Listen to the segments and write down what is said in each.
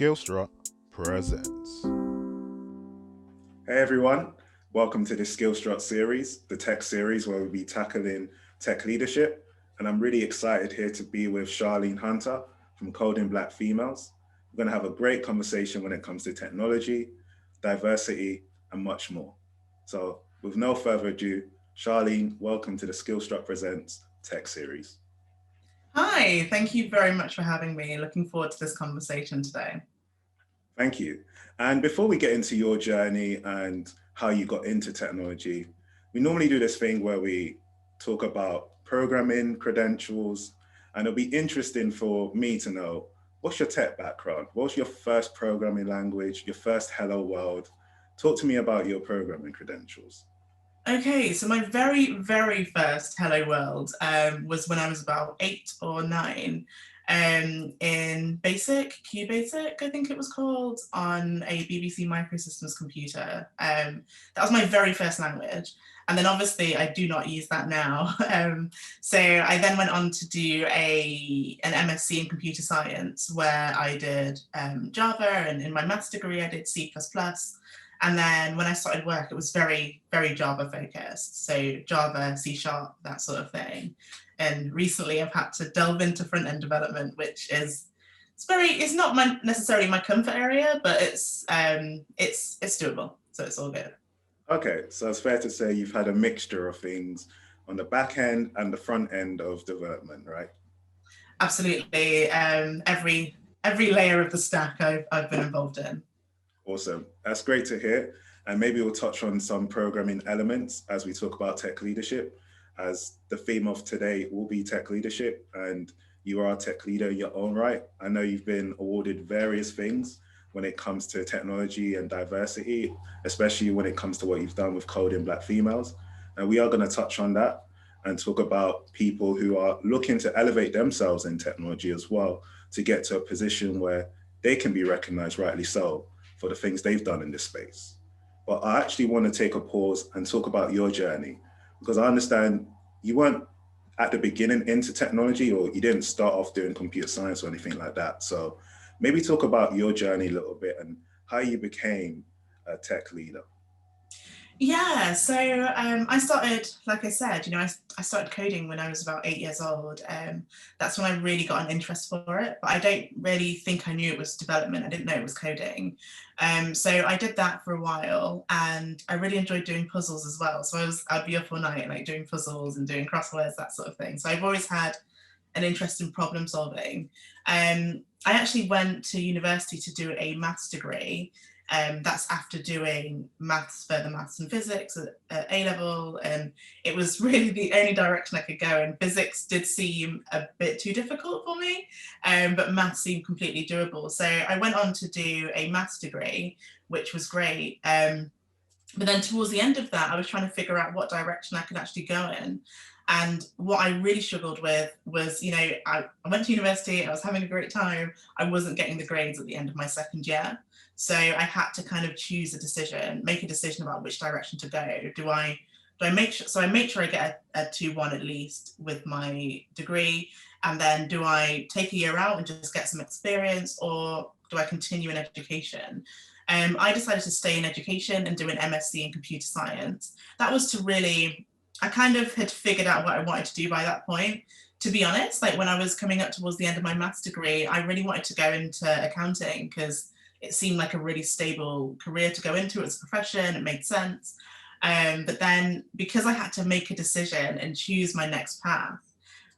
SkillStruct presents. Hey everyone, welcome to this SkillStruct series, the tech series where we'll be tackling tech leadership. And I'm really excited here to be with Charlene Hunter from Coding Black Females. We're going to have a great conversation when it comes to technology, diversity, and much more. So with no further ado, Charlene, welcome to the SkillStruct Presents Tech Series. Hi, thank you very much for having me. Looking forward to this conversation today. Thank you. And before we get into your journey and how you got into technology, we normally do this thing where we talk about programming credentials, and it'll be interesting for me to know, what's your tech background? What's your first programming language, your first hello world? Talk to me about your programming credentials. Okay, so my very first Hello World was when I was about 8 or 9 in QBasic, I think it was called, on a BBC Microsystems computer. That was my very first language. And then obviously I do not use that now. So I then went on to do an MSc in computer science where I did Java, and in my maths degree I did C++. And then when I started work, it was very Java focused. So Java, C#, that sort of thing. And recently I've had to delve into front-end development, which it's not necessarily my comfort area, but it's doable. So it's all good. Okay, so it's fair to say you've had a mixture of things on the back end and the front end of development, right? Absolutely. Every layer of the stack I've been involved in. Awesome. That's great to hear. And maybe we'll touch on some programming elements as we talk about tech leadership, as the theme of today will be tech leadership, and you are a tech leader in your own right. I know you've been awarded various things when it comes to technology and diversity, especially when it comes to what you've done with Coding Black Females. And we are going to touch on that and talk about people who are looking to elevate themselves in technology as well, to get to a position where they can be recognized, rightly so, for the things they've done in this space. But I actually want to take a pause and talk about your journey, because I understand you weren't at the beginning into technology, or you didn't start off doing computer science or anything like that. So maybe talk about your journey a little bit and how you became a tech leader. Yeah, so I started, like I said, I started coding when I was about 8 years old. That's when I really got an interest for it, but I don't really think I knew it was development. I didn't know it was coding. So I did that for a while, and I really enjoyed doing puzzles as well. So I'd be up all night, like doing puzzles and doing crosswords, that sort of thing. So I've always had an interest in problem solving. I actually went to university to do a maths degree. That's after doing further maths and physics at A-level, and it was really the only direction I could go. And physics did seem a bit too difficult for me, but maths seemed completely doable. So I went on to do a maths degree, which was great. But then towards the end of that, I was trying to figure out what direction I could actually go in. And what I really struggled with was, I went to university, I was having a great time, I wasn't getting the grades at the end of my second year. So I had to kind of make a decision about which direction to go. Do I make sure, so I made sure I get a 2-1 at least with my degree, and then do I take a year out and just get some experience, or do I continue in education? I decided to stay in education and do an MSc in computer science. That was I kind of had figured out what I wanted to do by that point. To be honest, like when I was coming up towards the end of my maths degree, I really wanted to go into accounting because it seemed like a really stable career to go into as a profession. It made sense. But then because I had to make a decision and choose my next path,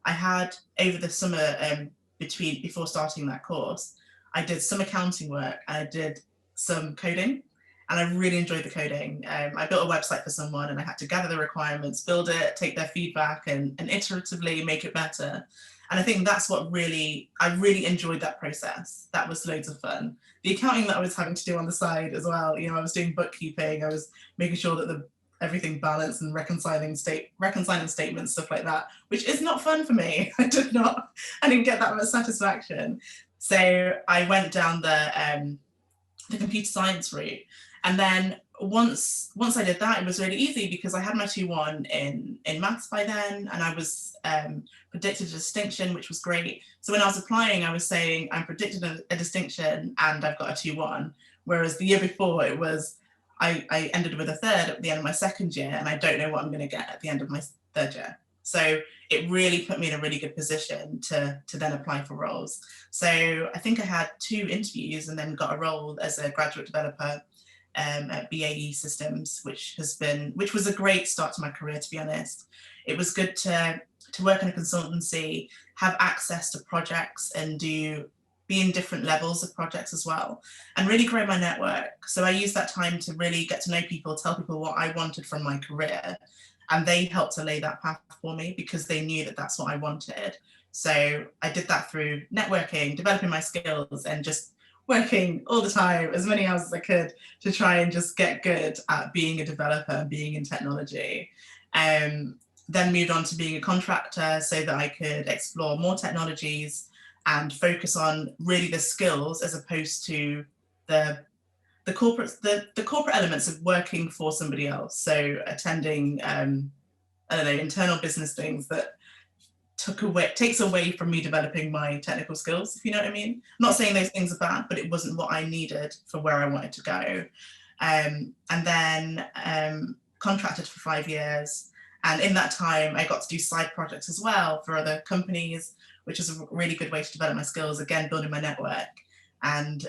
I had over the summer before starting that course, I did some accounting work and I did some coding, and I really enjoyed the coding. I built a website for someone, and I had to gather the requirements, build it, take their feedback, and iteratively make it better. And I think that's I really enjoyed that process. That was loads of fun. The accounting that I was having to do on the side as well, I was doing bookkeeping, I was making sure that everything balanced and reconciling statements, stuff like that, which is not fun for me. I didn't get that much satisfaction. So I went down the computer science route. And then once I did that, it was really easy because I had my 2-1 in maths by then, and I was predicted a distinction, which was great. So when I was applying, I was saying I'm predicted a distinction and I've got a 2-1. Whereas the year before, it was I ended with a 3rd at the end of my 2nd year, and I don't know what I'm going to get at the end of my 3rd year. So it really put me in a really good position to then apply for roles. So I think I had 2 interviews and then got a role as a graduate developer at BAE Systems, which was a great start to my career, to be honest. It was good to work in a consultancy, have access to projects, and be in different levels of projects as well, and really grow my network. So I used that time to really get to know people, tell people what I wanted from my career, and they helped to lay that path for me because they knew that that's what I wanted. So I did that through networking, developing my skills, and just working all the time, as many hours as I could, to try and just get good at being a developer and being in technology. Then moved on to being a contractor so that I could explore more technologies and focus on really the skills as opposed to the corporate elements of working for somebody else. So attending, internal business things that takes away from me developing my technical skills, if you know what I mean. I'm not saying those things are bad, but it wasn't what I needed for where I wanted to go. And then contracted for 5 years. And in that time, I got to do side projects as well for other companies, which is a really good way to develop my skills, again, building my network. And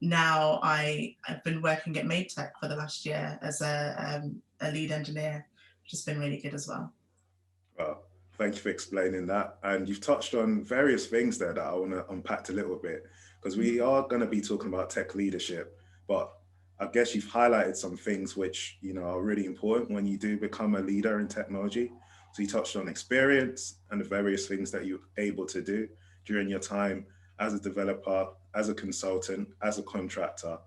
now I've been working at MadeTech for the last year as a lead engineer, which has been really good as well. Well, thank you for explaining that. And you've touched on various things there that I want to unpack a little bit, because we are going to be talking about tech leadership, but I guess you've highlighted some things which, are really important when you do become a leader in technology. So you touched on experience and the various things that you're able to do during your time as a developer, as a consultant, as a contractor,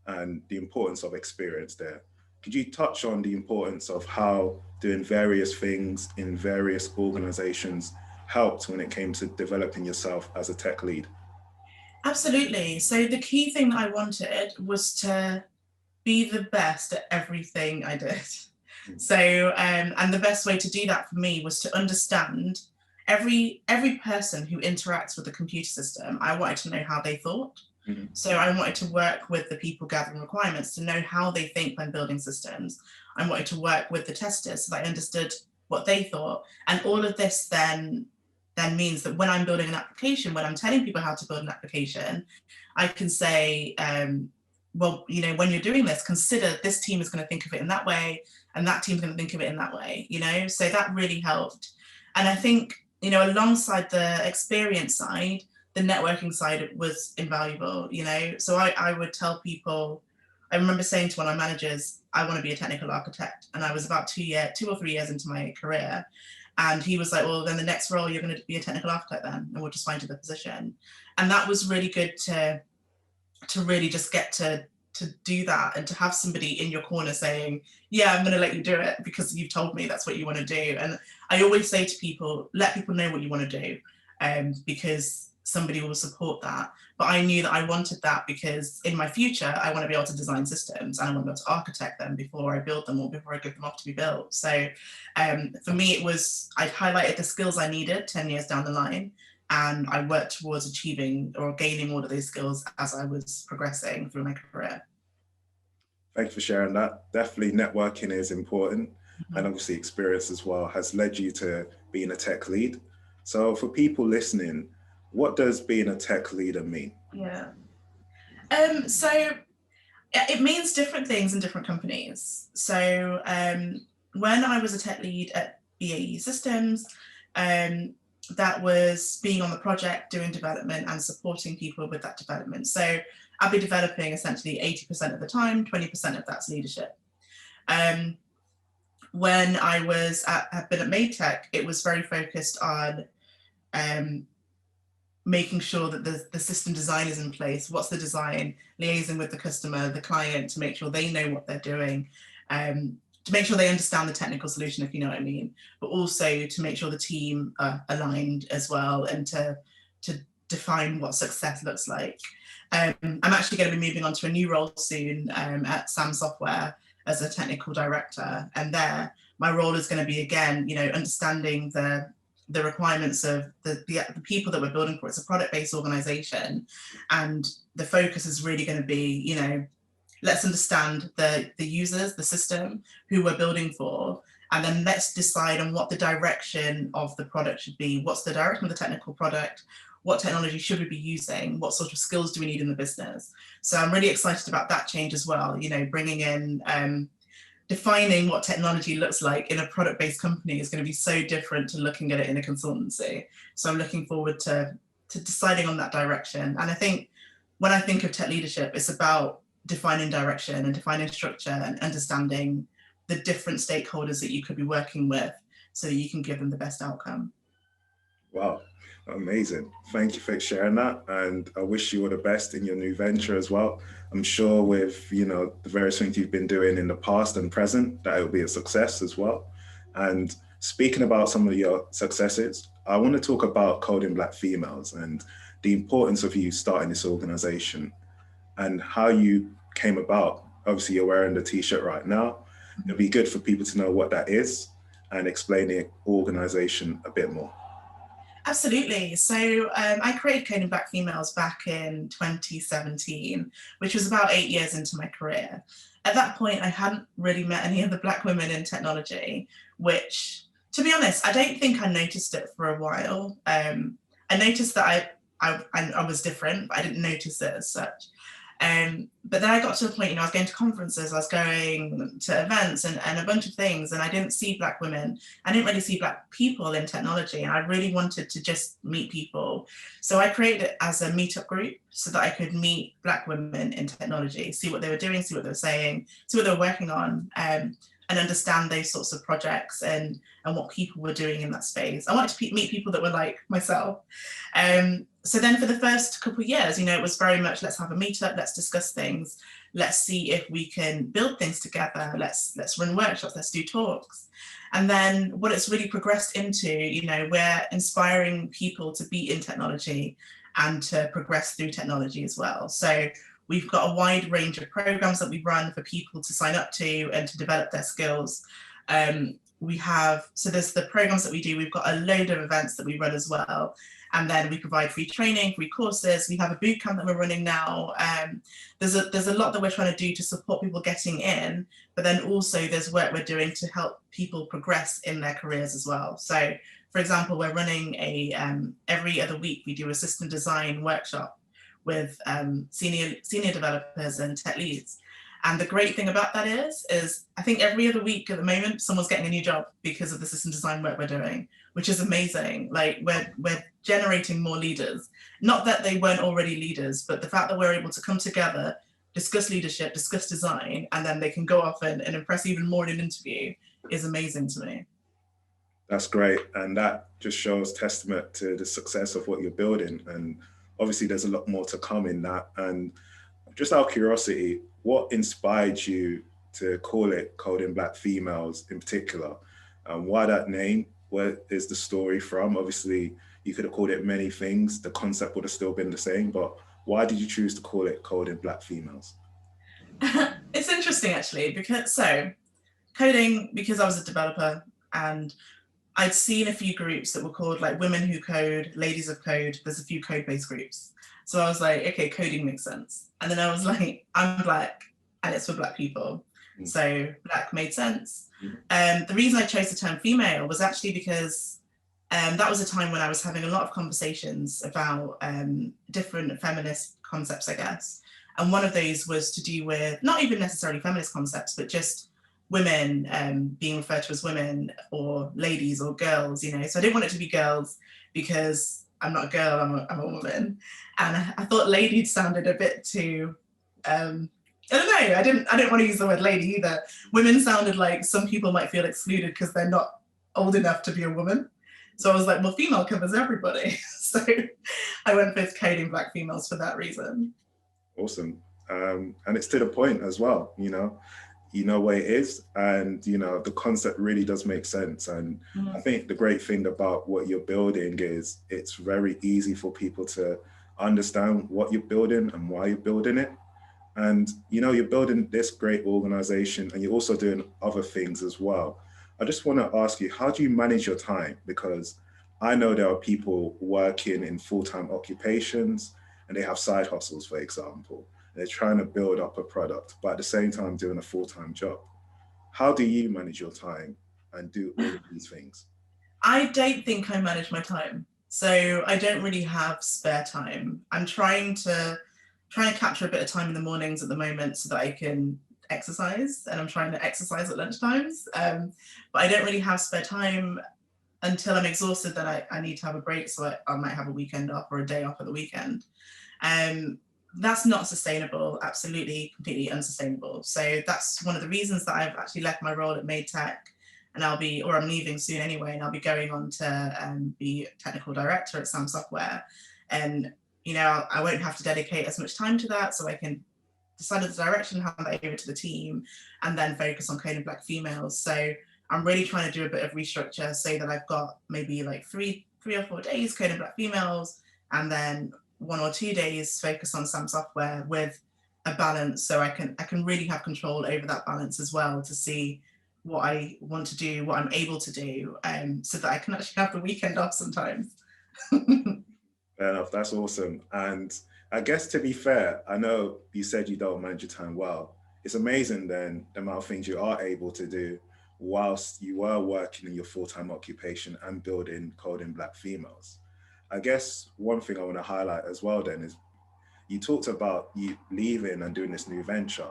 and the importance of experience there. Could you touch on the importance of how doing various things in various organizations helped when it came to developing yourself as a tech lead? Absolutely. So the key thing that I wanted was to be the best at everything I did. So, and the best way to do that for me was to understand every person who interacts with the computer system. I wanted to know how they thought. Mm-hmm. So I wanted to work with the people gathering requirements to know how they think when building systems. I wanted to work with the testers so that I understood what they thought. And all of this then means that when I'm building an application, when I'm telling people how to build an application, I can say, well, when you're doing this, consider this team is going to think of it in that way, and that team's going to think of it in that way, so that really helped. And I think, alongside the experience side, the networking side was invaluable, so I would tell people, I remember saying to one of my managers, I want to be a technical architect. And I was about 2 or 3 years into my career. And he was like, well, then the next role, you're going to be a technical architect then, and we'll just find you the position. And that was really good to really just get to do that, and to have somebody in your corner saying, yeah, I'm going to let you do it because you've told me that's what you want to do. And I always say to people, let people know what you want to do, because somebody will support that. But I knew that I wanted that because in my future, I want to be able to design systems and I want to be able to architect them before I build them or before I give them off to be built. So for me, it was, I highlighted the skills I needed 10 years down the line, and I worked towards achieving or gaining all of those skills as I was progressing through my career. Thank you for sharing that. Definitely networking is important. Mm-hmm. And obviously experience as well has led you to being a tech lead. So for people listening, what does being a tech leader mean? Yeah. So it means different things in different companies. So when I was a tech lead at BAE Systems, that was being on the project, doing development and supporting people with that development. So I'll be developing essentially 80% of the time, 20% of that's leadership. When I have been at MadeTech, it was very focused on making sure that the system design is in place. What's the design? Liaising with the customer, the client, to make sure they know what they're doing, to make sure they understand the technical solution, if you know what I mean, but also to make sure the team are aligned as well, and to define what success looks like. I'm actually going to be moving on to a new role soon at Sam Software as a technical director, and there my role is going to be, again, you know, understanding the requirements of the people that we're building for. It's a product-based organization, and the focus is really going to be, you know, let's understand the users, the system, who we're building for, and then let's decide on what the direction of the product should be. What's the direction of the technical product? What technology should we be using? What sort of skills do we need in the business? So I'm really excited about that change as well, you know, bringing in, defining what technology looks like in a product-based company is going to be so different to looking at it in a consultancy. So I'm looking forward to deciding on that direction. And I think when I think of tech leadership, it's about defining direction and defining structure and understanding the different stakeholders that you could be working with so that you can give them the best outcome. Wow, amazing. Thank you for sharing that. And I wish you all the best in your new venture as well. I'm sure with, you know, the various things you've been doing in the past and present, that it will be a success as well. And speaking about some of your successes, I want to talk about Coding Black Females and the importance of you starting this organization and how you came about. Obviously, you're wearing the t-shirt right now. It'd be good for people to know what that is and explain the organization a bit more. Absolutely. So I created Coding Black Females back in 2017, which was about 8 years into my career. At that point, I hadn't really met any other Black women in technology, which, to be honest, I don't think I noticed it for a while. I noticed that I was different, but I didn't notice it as such. But then I got to the point, you know, I was going to conferences, I was going to events and a bunch of things, and I didn't see Black women. I didn't really see Black people in technology, and I really wanted to just meet people. So I created it as a meetup group so that I could meet Black women in technology, see what they were doing, see what they were saying, see what they were working on, and understand those sorts of projects and what people were doing in that space. I wanted to meet people that were like myself. So then for the first couple of years, you know, it was very much, let's have a meetup, let's discuss things, let's see if we can build things together, let's run workshops, let's do talks. And then what it's really progressed into, you know, we're inspiring people to be in technology and to progress through technology as well. So we've got a wide range of programs that we run for people to sign up to and to develop their skills. So there's the programs that we do, we've got a load of events that we run as well. And then we provide free training, free courses. We have a boot camp that we're running now. There's a lot that we're trying to do to support people getting in, but then also there's work we're doing to help people progress in their careers as well. So for example, we're running every other week, we do a system design workshop with senior developers and tech leads. And the great thing about that is I think every other week at the moment, someone's getting a new job because of the system design work we're doing, which is amazing. Like we're generating more leaders. Not that they weren't already leaders, but the fact that we're able to come together, discuss leadership, discuss design, and then they can go off and impress even more in an interview is amazing to me. That's great. And that just shows testament to the success of what you're building. And obviously there's a lot more to come in that. And just out of curiosity, what inspired you to call it Coding Black Females in particular? Why that name? Where is the story from? Obviously, you could have called it many things. The concept would have still been the same, but why did you choose to call it Coding Black Females? It's interesting actually, because coding, because I was a developer and I'd seen a few groups that were called like Women Who Code, Ladies of Code. There's a few code-based groups. So I was like, okay, coding makes sense. And then I was like, I'm Black and it's for Black people. So Black made sense. The reason I chose the term female was actually because that was a time when I was having a lot of conversations about different feminist concepts, I guess. And one of those was to do with not even necessarily feminist concepts, but just women being referred to as women or ladies or girls, you know. So I didn't want it to be girls because I'm not a girl, I'm a woman. And I thought lady sounded a bit too, I don't know, I didn't want to use the word lady either. Women sounded like some people might feel excluded because they're not old enough to be a woman. So I was like, well, female covers everybody. So I went with Coding Black Females for that reason. Awesome. And it's to the point as well, you know. you know what it is, and you know the concept really does make sense. And I think the great thing about what you're building is it's very easy for people to understand what you're building and why you're building it. And you know, you're building this great organization and you're also doing other things as well. I just want to ask you, how do you manage your time? Because I know there are people working in full-time occupations and they have side hustles, for example. They're trying to build up a product, but at the same time doing a full-time job. How do you manage your time and do all of these things? I don't think I manage my time. So I don't really have spare time. I'm trying to capture a bit of time in the mornings at the moment so that I can exercise, and I'm trying to exercise at lunchtimes. But I don't really have spare time until I'm exhausted that I need to have a break. So I might have a weekend off or a day off at the weekend. That's not sustainable, absolutely, completely unsustainable. So that's one of the reasons that I've actually left my role at Made Tech, and I'm leaving soon anyway, and I'll be going on to be technical director at Sam Software. And, you know, I won't have to dedicate as much time to that, so I can decide the direction, hand that over to the team, and then focus on coding Black females. So I'm really trying to do a bit of restructure so that I've got maybe like three or 4 days coding Black females, and then 1 or 2 days focus on Sam Software with a balance, so I can really have control over that balance as well, to see what I want to do, what I'm able to do, so that I can actually have the weekend off sometimes. Fair enough, that's awesome. And I guess, to be fair, I know you said you don't manage your time well. It's amazing then the amount of things you are able to do whilst you are working in your full-time occupation and building Coding Black Females. I guess one thing I want to highlight as well then is you talked about you leaving and doing this new venture.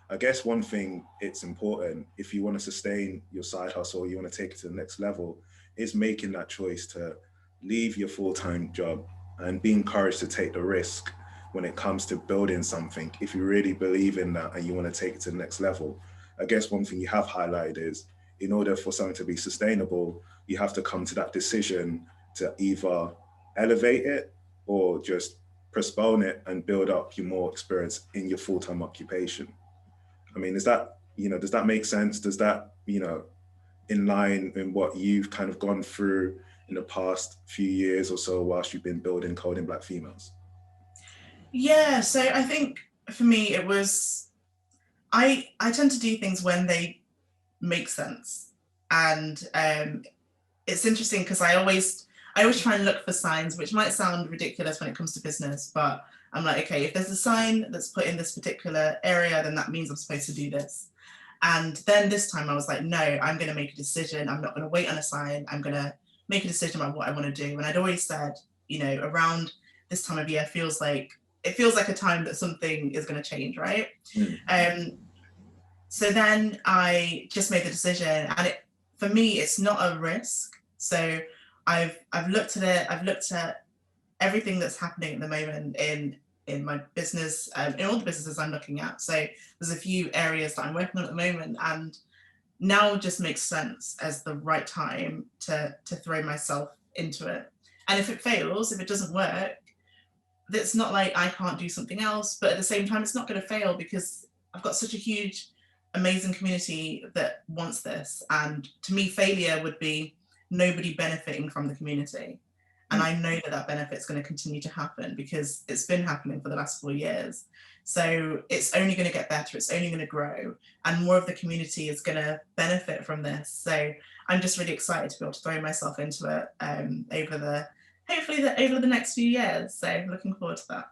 I guess one thing it's important, if you want to sustain your side hustle, you want to take it to the next level, is making that choice to leave your full-time job and be encouraged to take the risk when it comes to building something. If you really believe in that and you want to take it to the next level, I guess one thing you have highlighted is, in order for something to be sustainable, you have to come to that decision to either elevate it or just postpone it and build up your more experience in your full-time occupation. I mean, is that, you know, does that make sense? Does that, you know, in line in what you've kind of gone through in the past few years or so whilst you've been building Coding Black Females? Yeah, so I think for me it was, I tend to do things when they make sense. And it's interesting because I always try and look for signs, which might sound ridiculous when it comes to business, but I'm like, okay, if there's a sign that's put in this particular area, then that means I'm supposed to do this. And then this time I was like, no, I'm going to make a decision. I'm not going to wait on a sign. I'm going to make a decision about what I want to do. And I'd always said, you know, around this time of year feels like a time that something is going to change, right? So then I just made the decision, and for me, it's not a risk. So I've looked at it. I've looked at everything that's happening at the moment in my business, in all the businesses I'm looking at. So there's a few areas that I'm working on at the moment, and now just makes sense as the right time to throw myself into it. And if it fails, if it doesn't work, it's not like I can't do something else, but at the same time, it's not going to fail because I've got such a huge, amazing community that wants this. And to me, failure would be nobody benefiting from the community. And I know that benefit is going to continue to happen because it's been happening for the last 4 years. So it's only going to get better. It's only going to grow, and more of the community is going to benefit from this. So I'm just really excited to be able to throw myself into it over the next few years. So looking forward to that.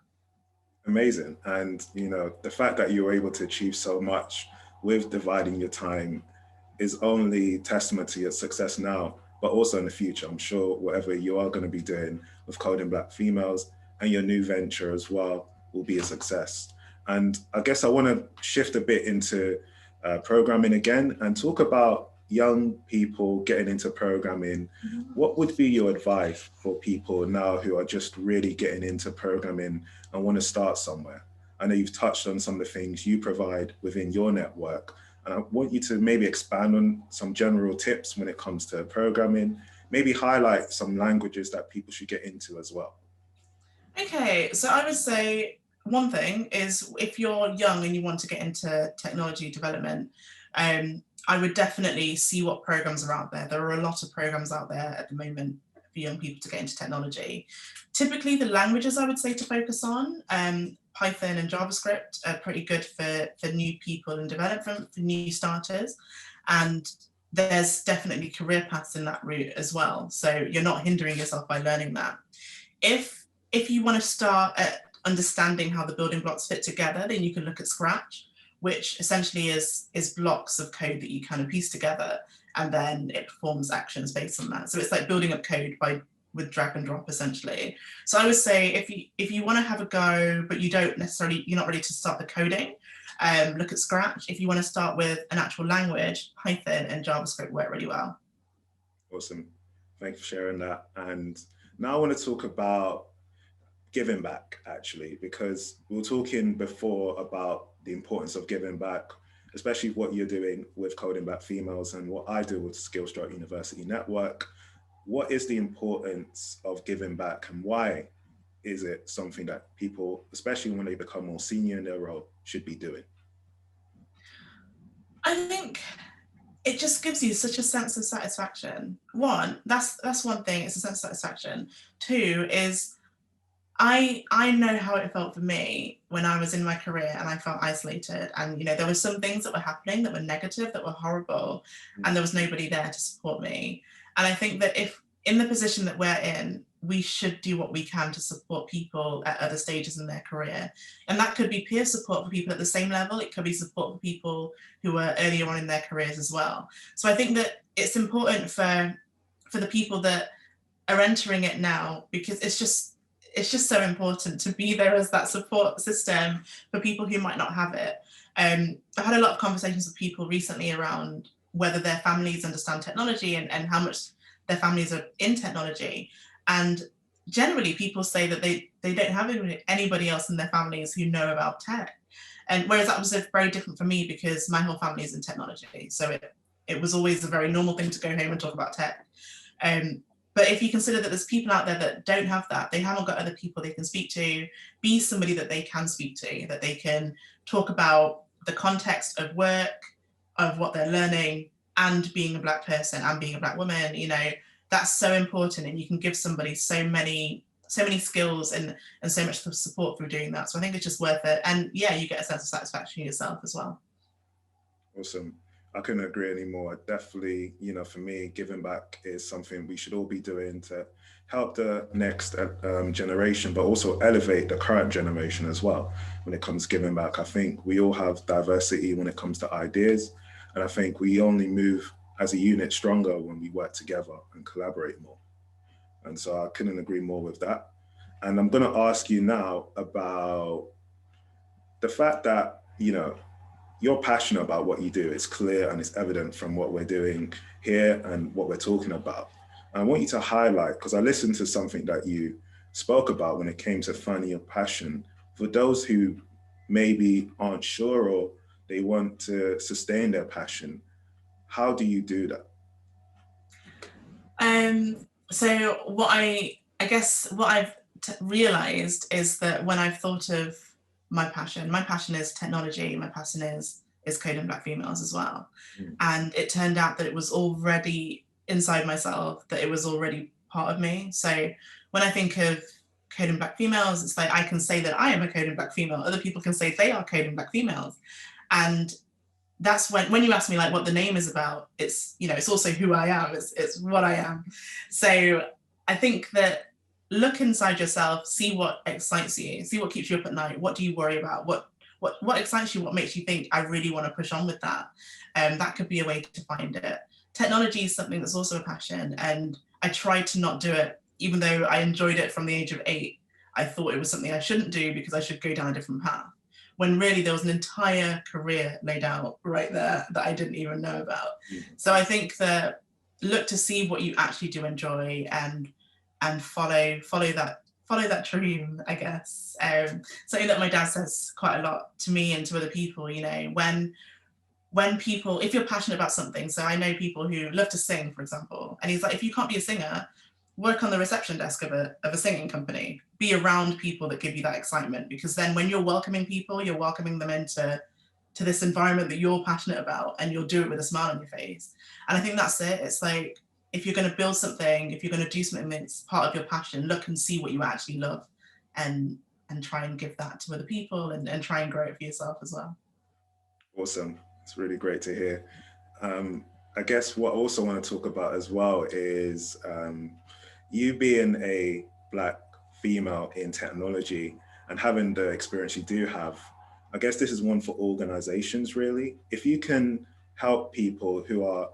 Amazing. And, you know, the fact that you were able to achieve so much with dividing your time is only testament to your success now, but also in the future. I'm sure whatever you are going to be doing with Coding Black Females and your new venture as well will be a success. And I guess I want to shift a bit into programming again and talk about young people getting into programming. What would be your advice for people now who are just really getting into programming and want to start somewhere? I know you've touched on some of the things you provide within your network, and I want you to maybe expand on some general tips when it comes to programming, maybe highlight some languages that people should get into as well. Okay, so I would say one thing is, if you're young and you want to get into technology development, I would definitely see what programs are out there. There are a lot of programs out there at the moment for young people to get into technology. Typically the languages I would say to focus on, Python and JavaScript are pretty good for new people in development, for new starters. And there's definitely career paths in that route as well. So you're not hindering yourself by learning that. If you want to start at understanding how the building blocks fit together, then you can look at Scratch, which essentially is blocks of code that you kind of piece together, and then it performs actions based on that. So it's like building up code with drag and drop essentially. So I would say if you want to have a go, but you're not ready to start the coding, look at Scratch. If you want to start with an actual language, Python and JavaScript work really well. Awesome. Thank you for sharing that. And now I want to talk about giving back, actually, because we were talking before about the importance of giving back, especially what you're doing with Coding Black Females and what I do with SkillStruct University Network. What is the importance of giving back, and why is it something that people, especially when they become more senior in their role, should be doing? I think it just gives you such a sense of satisfaction. One, that's one thing, it's a sense of satisfaction. Two is, I know how it felt for me when I was in my career and I felt isolated, and there were some things that were happening that were negative, that were horrible, and there was nobody there to support me. And I think that if in the position that we're in, we should do what we can to support people at other stages in their career. And that could be peer support for people at the same level. It could be support for people who are earlier on in their careers as well. So I think that it's important for the people that are entering it now, because it's just so important to be there as that support system for people who might not have it. I've had a lot of conversations with people recently around whether their families understand technology and how much their families are in technology. And generally people say that they don't have anybody else in their families who know about tech. And whereas that was very different for me, because my whole family is in technology. So it was always a very normal thing to go home and talk about tech. But if you consider that there's people out there that don't have that, they haven't got other people they can speak to, be somebody that they can speak to, that they can talk about the context of work, of what they're learning, and being a Black person and being a Black woman, that's so important. And you can give somebody so many skills and so much support through doing that. So I think it's just worth it. And yeah, you get a sense of satisfaction yourself as well. Awesome. I couldn't agree anymore. Definitely, for me, giving back is something we should all be doing to help the next generation, but also elevate the current generation as well. When it comes to giving back, I think we all have diversity when it comes to ideas. And I think we only move as a unit stronger when we work together and collaborate more. And so I couldn't agree more with that. And I'm going to ask you now about the fact that, you're passionate about what you do. It's clear and it's evident from what we're doing here and what we're talking about. And I want you to highlight, because I listened to something that you spoke about when it came to finding your passion. For those who maybe aren't sure or they want to sustain their passion, how do you do that? So what I've realized is that when I've thought of my passion is technology, my passion is Coding Black Females as well. And it turned out that it was already inside myself, that it was already part of me. So when I think of Coding Black Females, it's like I can say that I am a Coding Black female. Other people can say they are Coding Black females. And that's when you ask me like what the name is about, it's, it's also who I am, it's what I am. So I think that look inside yourself, see what excites you, see what keeps you up at night, what do you worry about, what excites you, what makes you think I really want to push on with that. That could be a way to find it. Technology is something that's also a passion, and I tried to not do it, even though I enjoyed it from the age of 8. I thought it was something I shouldn't do because I should go down a different path, when really there was an entire career laid out right there that I didn't even know about. So I think that look to see what you actually do enjoy and follow that dream, I guess. Something that my dad says quite a lot to me and to other people, when people, if you're passionate about something, so I know people who love to sing, for example, and he's like, if you can't be a singer, work on the reception desk of a singing company, be around people that give you that excitement, because then when you're welcoming people, you're welcoming them into to this environment that you're passionate about, and you'll do it with a smile on your face. And I think that's it. It's like, if you're going to build something, if you're going to do something that's part of your passion, look and see what you actually love, and try and give that to other people, and try and grow it for yourself as well. Awesome. It's really great to hear. I guess what I also want to talk about as well is you being a Black female in technology and having the experience you do have. I guess this is one for organizations, really. If you can help people who are,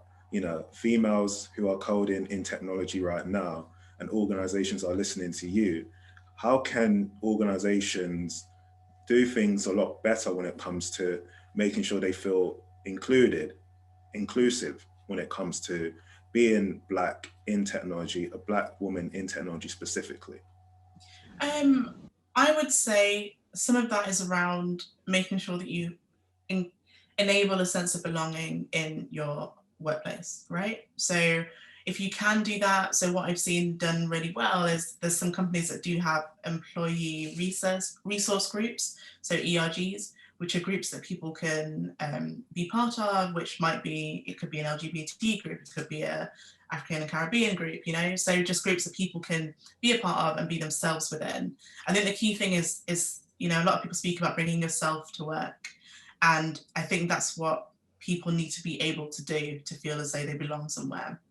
females who are coding in technology right now, and organizations are listening to you, how can organizations do things a lot better when it comes to making sure they feel inclusive when it comes to being Black in technology, a Black woman in technology specifically? I would say some of that is around making sure that you enable a sense of belonging in your workplace, right? So if you can do that, so what I've seen done really well is there's some companies that do have employee resource groups, so ERGs, which are groups that people can be part of, which might be, it could be an LGBT group, it could be a African and Caribbean group, so just groups that people can be a part of and be themselves within. I think the key thing is a lot of people speak about bringing yourself to work. And I think that's what people need to be able to do to feel as though they belong somewhere.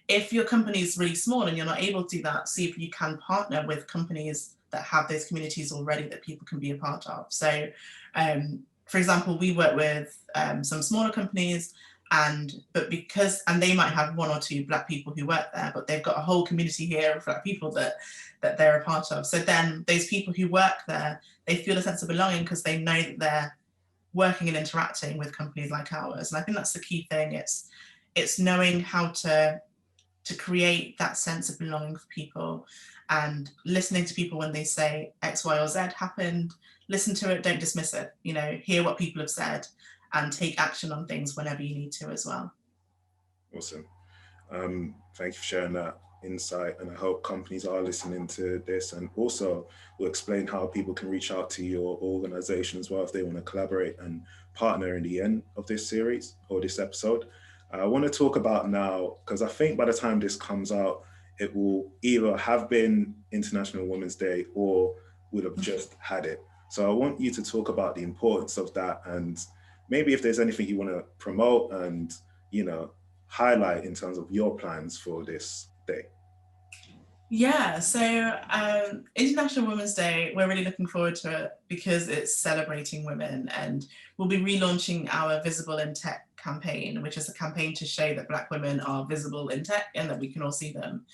If your company is really small and you're not able to do that, see if you can partner with companies that have those communities already that people can be a part of. So, for example, we work with some smaller companies, and they might have one or two Black people who work there, but they've got a whole community here of Black people that they're a part of. So then those people who work there, they feel a sense of belonging because they know that they're working and interacting with companies like ours. And I think that's the key thing. It's knowing how to create that sense of belonging for people, and listening to people when they say X, Y, or Z happened. Listen to it, don't dismiss it, hear what people have said and take action on things whenever you need to as well. Awesome. Thank you for sharing that insight, and I hope companies are listening to this, and also will explain how people can reach out to your organization as well if they want to collaborate and partner in the end of this series or this episode. I want to talk about now, because I think by the time this comes out, it will either have been International Women's Day or would have just had it. So I want you to talk about the importance of that, and maybe if there's anything you want to promote and, highlight in terms of your plans for this day. Yeah, so International Women's Day, we're really looking forward to it because it's celebrating women, and we'll be relaunching our Visible in Tech campaign, which is a campaign to show that Black women are visible in tech and that we can all see them.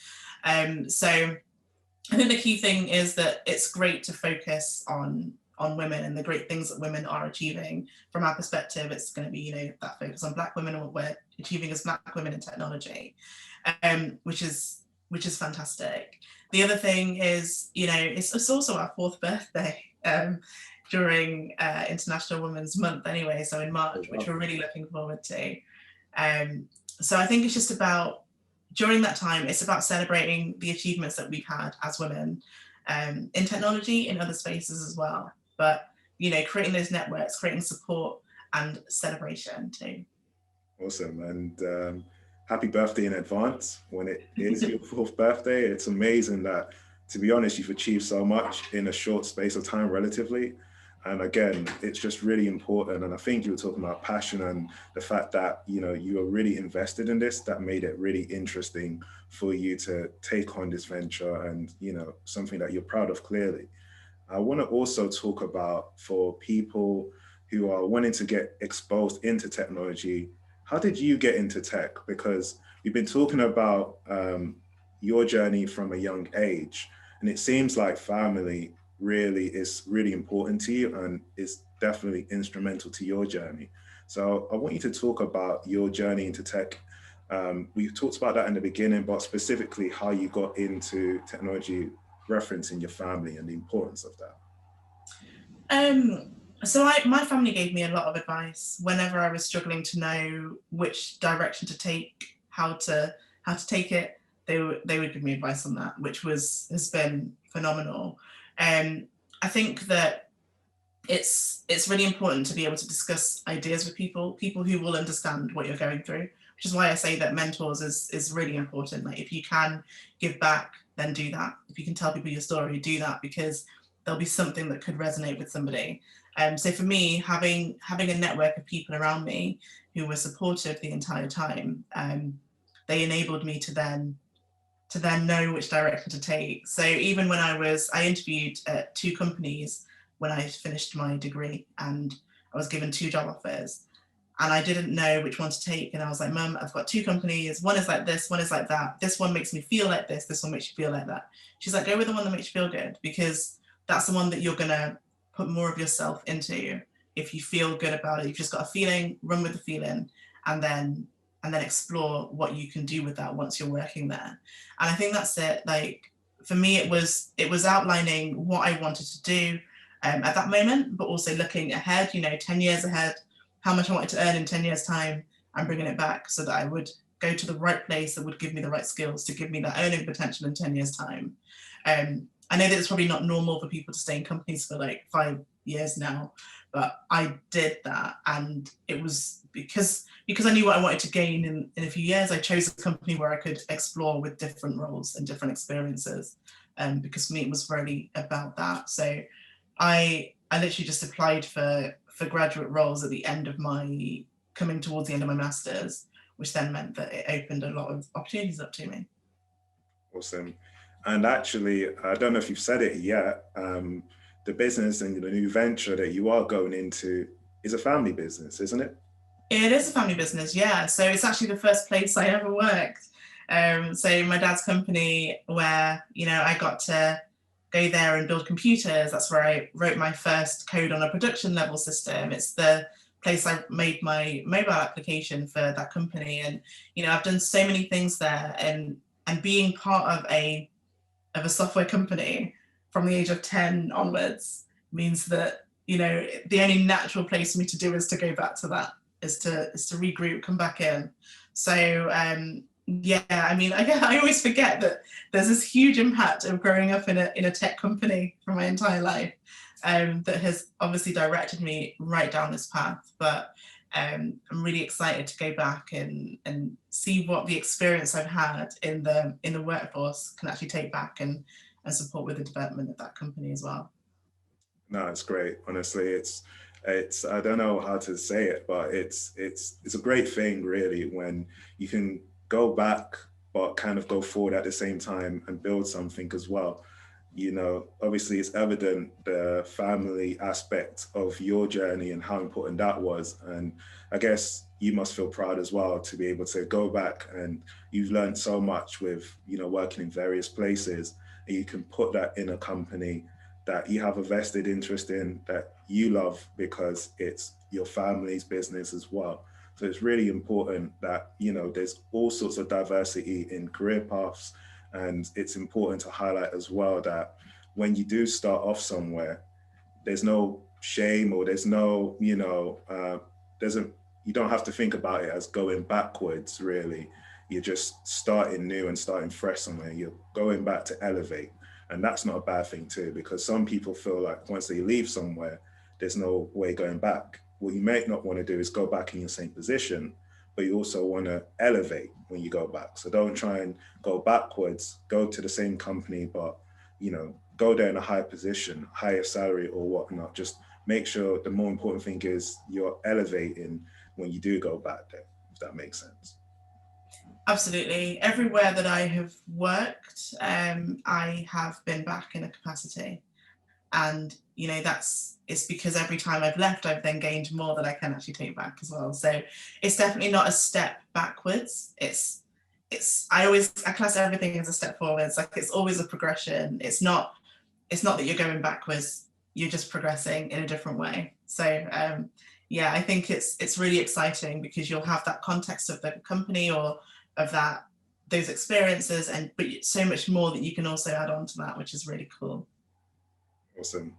So I think the key thing is that it's great to focus on women and the great things that women are achieving. From our perspective, it's going to be, that focus on Black women and what we're achieving as Black women in technology, which is fantastic. The other thing is, it's also our 4th birthday during International Women's Month anyway, so in March, which we're really looking forward to. So I think it's just about, during that time, it's about celebrating the achievements that we've had as women in technology, in other spaces as well. But, creating those networks, creating support and celebration too. Awesome. And happy birthday in advance when it is your 4th birthday. It's amazing that, to be honest, you've achieved so much in a short space of time relatively. And again, it's just really important. And I think you were talking about passion and the fact that, you are really invested in this, that made it really interesting for you to take on this venture and, something that you're proud of clearly. I want to also talk about, for people who are wanting to get exposed into technology, how did you get into tech? Because you've been talking about your journey from a young age, and it seems like family really is really important to you and is definitely instrumental to your journey. So I want you to talk about your journey into tech. We talked about that in the beginning, but specifically how you got into technology, referencing your family and the importance of that. So my family gave me a lot of advice whenever I was struggling to know which direction to take, how to take it. They would give me advice on that, which has been phenomenal. I think that it's really important to be able to discuss ideas with people who will understand what you're going through, which is why I say that mentors is really important. Like, if you can give back, then do that. If you can tell people your story, do that, because there'll be something that could resonate with somebody. So for me, having a network of people around me who were supportive the entire time, they enabled me to then know which direction to take. So even when I interviewed at 2 companies when I finished my degree, and I was given 2 job offers, and I didn't know which one to take. And I was like, Mum, I've got 2 companies. One is like this, one is like that. This one makes me feel like this one makes you feel like that. She's like, go with the one that makes you feel good, because that's the one that you're gonna put more of yourself into. If you feel good about it, you've just got a feeling, run with the feeling, and then explore what you can do with that once you're working there. And I think that's it. Like, for me, it was outlining what I wanted to do at that moment, but also looking ahead, 10 years ahead, how much I wanted to earn in 10 years time, and bringing it back so that I would go to the right place that would give me the right skills to give me that earning potential in 10 years time. I know that it's probably not normal for people to stay in companies for like 5 years now, but I did that, and it was because I knew what I wanted to gain in a few years. I chose a company where I could explore with different roles and different experiences, because for me it was really about that. So I literally just applied for graduate roles at the end of coming towards the end of my master's, which then meant that it opened a lot of opportunities up to me. Awesome. And actually, I don't know if you've said it yet, the business and the new venture that you are going into is a family business, isn't it? It is a family business, yeah. So it's actually the first place I ever worked. So my dad's company, where, I got to go there and build computers. That's where I wrote my first code on a production level system. It's the place I made my mobile application for that company. And, I've done so many things there, and being part of a software company from the age of 10 onwards means that, the only natural place for me to do is to go back to that, is to regroup, come back in. So yeah, I mean, I always forget that there's this huge impact of growing up in a tech company for my entire life, that has obviously directed me right down this path. But I'm really excited to go back and see what the experience I've had in the workforce can actually take back and support with the development of that company as well. No, it's great. Honestly, it's I don't know how to say it, but it's a great thing, really, when you can go back but kind of go forward at the same time and build something as well. Obviously it's evident the family aspect of your journey and how important that was. And I guess you must feel proud as well to be able to go back, and you've learned so much with, working in various places, and you can put that in a company that you have a vested interest in, that you love, because it's your family's business as well. So it's really important that, there's all sorts of diversity in career paths. And it's important to highlight as well that when you do start off somewhere, there's no shame, or there's no, you don't have to think about it as going backwards, really. You're just starting new and starting fresh somewhere. You're going back to elevate. And that's not a bad thing too, because some people feel like once they leave somewhere, there's no way going back. What you may not want to do is go back in your same position, but you also want to elevate when you go back. So don't try and go backwards, go to the same company, but, go there in a higher position, higher salary or whatnot. Just make sure the more important thing is you're elevating when you do go back there, if that makes sense. Absolutely. Everywhere that I have worked, I have been back in a capacity. And, it's because every time I've left, I've then gained more that I can actually take back as well. So it's definitely not a step backwards. I class everything as a step forwards. Like, it's always a progression. It's not that you're going backwards, you're just progressing in a different way. So yeah, I think it's really exciting, because you'll have that context of the company or of those experiences, but so much more that you can also add on to that, which is really cool. Awesome.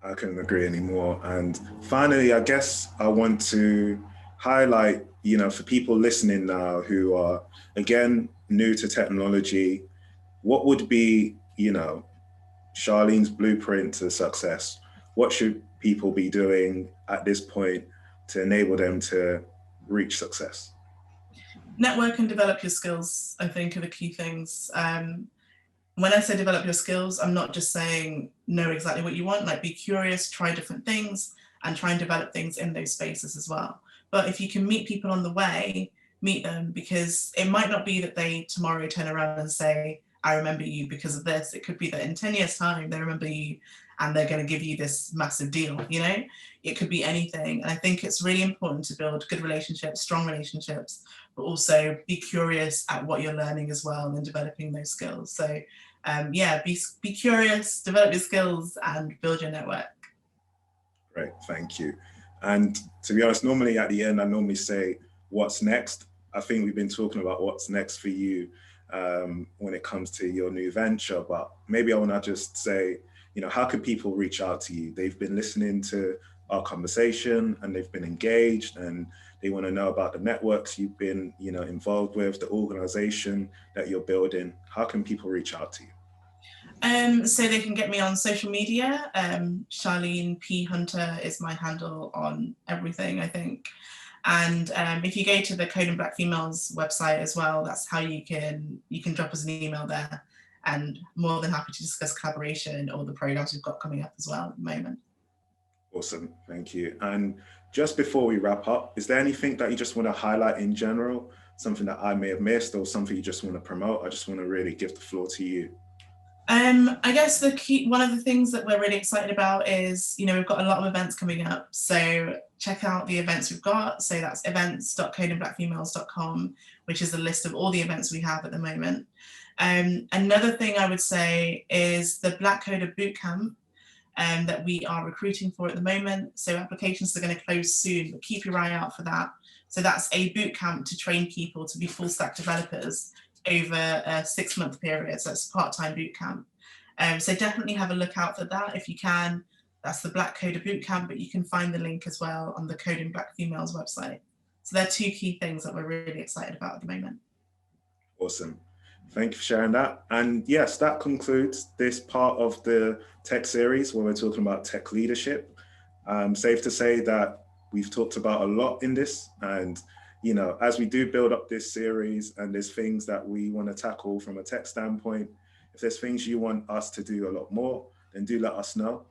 I couldn't agree anymore. And finally, I guess I want to highlight, for people listening now who are, again, new to technology, what would be, Charlene's blueprint to success? What should people be doing at this point to enable them to reach success? Network and develop your skills, I think, are the key things. When I say develop your skills, I'm not just saying know exactly what you want, like be curious, try different things, and try and develop things in those spaces as well. But if you can meet people on the way, meet them, because it might not be that they tomorrow turn around and say, I remember you because of this. It could be that in 10 years' time, they remember you and they're going to give you this massive deal, you know? It could be anything. And I think it's really important to build good relationships, strong relationships, but also be curious at what you're learning as well and developing those skills. So yeah, be curious, develop your skills and build your network. Great, thank you. And to be honest, normally at the end, I normally say, what's next? I think we've been talking about what's next for you when it comes to your new venture, but maybe I want to just say, you know, how can people reach out to you? They've been listening to our conversation and they've been engaged and they want to know about the networks you've been, you know, involved with, the organization that you're building. How can people reach out to you? So they can get me on social media. Charlene P. Hunter is my handle on everything, I think. And if you go to the Code and Black Females website as well, that's how you can drop us an email there. And more than happy to discuss collaboration or the programs we've got coming up as well at the moment. Awesome, thank you. And just before we wrap up, is there anything that you just want to highlight in general, something that I may have missed or something you just want to promote? I just want to really give the floor to you. I guess one of the things that we're really excited about is, you know, we've got a lot of events coming up. So check out the events we've got. So that's events.codeandblackfemales.com, which is a list of all the events we have at the moment. Another thing I would say is the Black Coder Bootcamp that we are recruiting for at the moment. So applications are going to close soon, but keep your eye out for that. So that's a bootcamp to train people to be full stack developers over a 6-month period. So it's a part-time bootcamp. So definitely have a look out for that if you can. That's the Black Coder Bootcamp, but you can find the link as well on the Coding Black Females website. So they're 2 key things that we're really excited about at the moment. Awesome. Thank you for sharing that. And yes, that concludes this part of the tech series where we're talking about tech leadership. Safe to say that we've talked about a lot in this. And, you know, as we do build up this series and there's things that we want to tackle from a tech standpoint, if there's things you want us to do a lot more, then do let us know.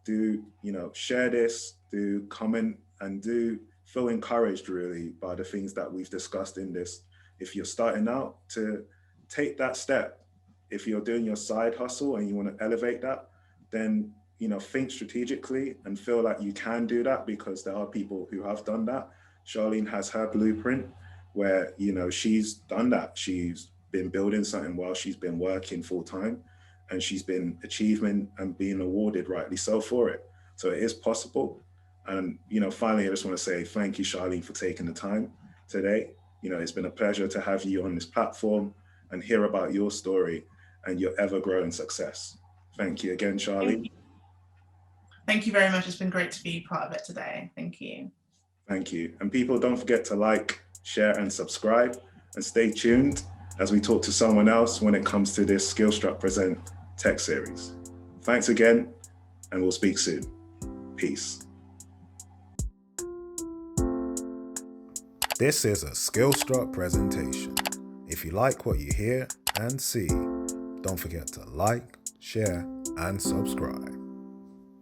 Do, you know, share this, do comment, and do feel encouraged really by the things that we've discussed in this. If you're starting out, to take that step. If you're doing your side hustle and you want to elevate that, then, you know, think strategically and feel like you can do that because there are people who have done that. Charlene has her blueprint where, you know, she's done that. She's been building something while she's been working full time, and she's been achieving and being awarded rightly so for it. So it is possible. And, you know, finally, I just want to say thank you, Charlene, for taking the time today. You know, it's been a pleasure to have you on this platform and hear about your story and your ever-growing success. Thank you again, Charlene. Thank you very much. It's been great to be part of it today. Thank you. Thank you. And people, don't forget to like, share, and subscribe, and stay tuned as we talk to someone else when it comes to this SkillStruct Present Tech Series. Thanks again, and we'll speak soon. Peace. This is a SkillStruct presentation. If you like what you hear and see, don't forget to like, share, and subscribe.